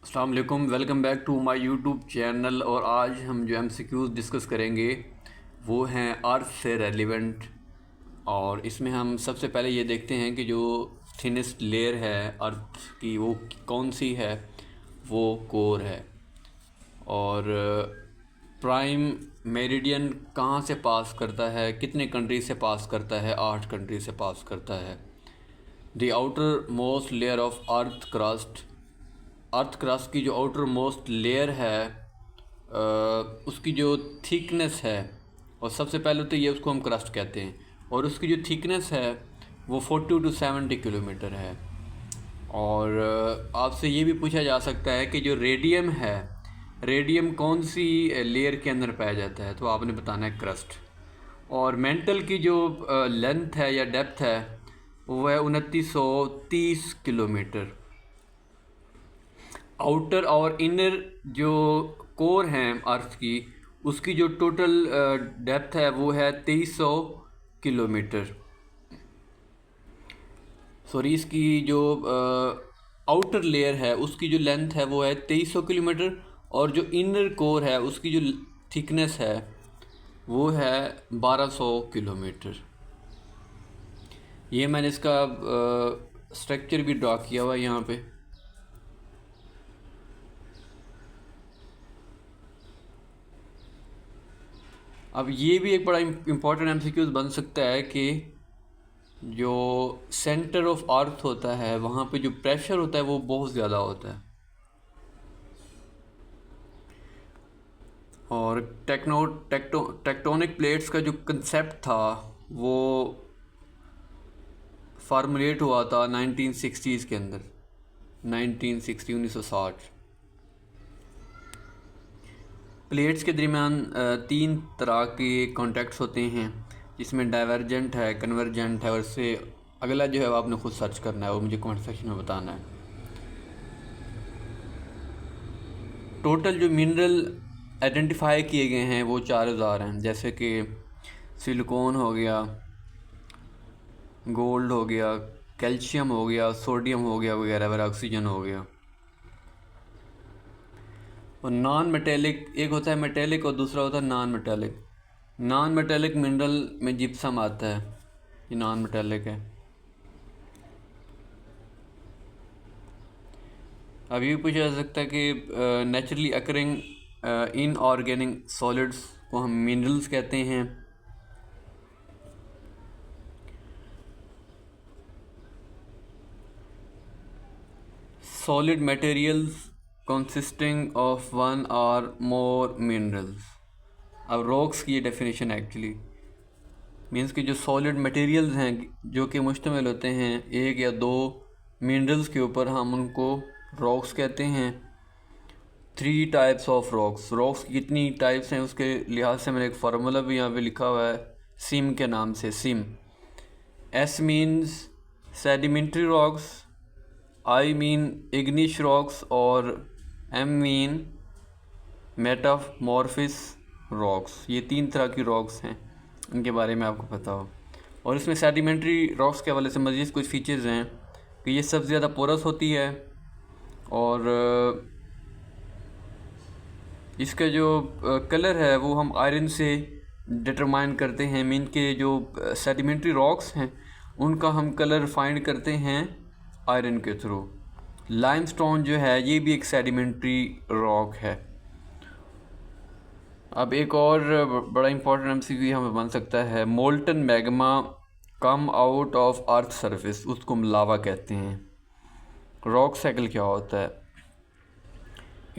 अस्सलाम वालेकुम, welcome back to my YouTube channel. और आज हम जो एमसीक्यूज़ डिस्कस करेंगे वो हैं अर्थ से रेलिवेंट। और इसमें हम सबसे पहले ये देखते हैं कि जो थिनेस्ट लेयर है अर्थ की वो कौन सी है। वो कोर है। और प्राइम मेरिडियन कहाँ से पास करता है, कितने कंट्री से पास करता है? 8 कंट्री से पास करता है। The outer most layer of earth crust की जो आउटर मोस्ट लेयर है उसकी जो थिकनेस है, और सबसे पहले तो ये उसको हम क्रस्ट कहते हैं, और उसकी जो थिकनेस है वो 40 to 70 किलोमीटर है। और आपसे ये भी पूछा जा सकता है कि जो रेडियम है, रेडियम कौन सी लेयर के अंदर पाया जाता है? तो आपने बताना है क्रस्ट। और मेंटल की जो लेंथ है या डेप्थ है वो है 2930 किलोमीटर। आउटर और इनर जो कोर हैं अर्थ की, उसकी जो टोटल डेप्थ है वो है 2300 किलोमीटर। सॉरी, इसकी जो आउटर लेयर है उसकी जो लेंथ है वो है 2300 किलोमीटर, और जो इनर कोर है उसकी जो थिकनेस है वो है 1200 किलोमीटर। ये मैंने इसका स्ट्रक्चर भी ड्रा किया हुआ है यहाँ पे। अब ये भी एक बड़ा इम्पोर्टेंट एमसीक्यूज बन सकता है कि जो सेंटर ऑफ अर्थ होता है वहाँ पे जो प्रेशर होता है वो बहुत ज़्यादा होता है। और टेक्टोनिक प्लेट्स का जो कंसेप्ट था वो फार्मुलेट हुआ था 1960s के अंदर, 1960। प्लेट्स के दरमियान 3 तरह के कॉन्टैक्ट्स होते हैं, जिसमें डाइवर्जेंट है, कन्वर्जेंट है, और इससे अगला जो है वो आपने खुद सर्च करना है और मुझे कमेंट सेक्शन में बताना है। टोटल जो मिनरल आइडेंटिफाई किए गए हैं वो 4000 हैं, जैसे कि सिलिकॉन हो गया, गोल्ड हो गया, कैल्शियम हो गया, सोडियम हो गया वगैरह वगैरह, ऑक्सीजन हो गया। और नॉन मेटेलिक, एक होता है मेटेलिक और दूसरा होता है non metallic. Non metallic mineral में जिप्सम आता है, ये नॉन मेटेलिक है। अब ये भी पूछा जा सकता है कि नेचुरली अकरिंग इनऑर्गेनिक सॉलिड्स को हम मिनरल्स कहते हैं। सॉलिड मटेरियल्स कंसिस्टिंग ऑफ 1 और मोर मिनरल्स। अब रॉक्स की ये डेफिनेशन एक्चुअली मीन्स कि जो सॉलिड मटेरियल्स हैं जो कि मुश्तमिल होते हैं 1 या 2 मिनरल्स के ऊपर, हम उनको रॉक्स कहते हैं। 3 टाइप्स ऑफ रॉक्स। रॉक्स की कितनी टाइप्स हैं उसके लिहाज से मैंने एक फार्मूला भी यहाँ पे लिखा हुआ है सिम के नाम से। SIM, S means sedimentary rocks, I mean igneous rocks, और एम मीन मेटामॉर्फिस रॉक्स। ये 3 तरह की रॉक्स हैं, इनके बारे में आपको पता हो। और इसमें सेडिमेंट्री रॉक्स के हवाले से मज़ीद कुछ फीचर्स हैं कि ये सबसे ज़्यादा पोरस होती है, और इसका जो कलर है वो हम आयरन से डिटरमाइन करते हैं। मीन के जो सेडिमेंट्री रॉक्स हैं उनका हम कलर फाइंड करते हैं आयरन के थ्रू। लाइमस्टोन जो है ये भी एक सेडिमेंट्री रॉक है। अब एक और बड़ा इंपॉर्टेंट एमसीक्यू हमें बन सकता है, molten magma come out of earth surface, उसको हम लावा कहते हैं। रॉक साइकिल क्या होता है?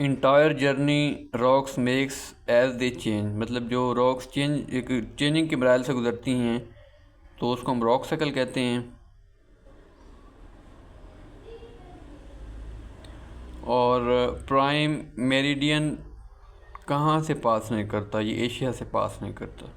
Entire journey rocks makes as they change, मतलब जो रॉक्स चेंजिंग के मराइल से गुजरती हैं तो उसको हम रॉक साइकिल कहते हैं। और प्राइम मेरिडियन कहाँ से पास नहीं करता? ये एशिया से पास नहीं करता।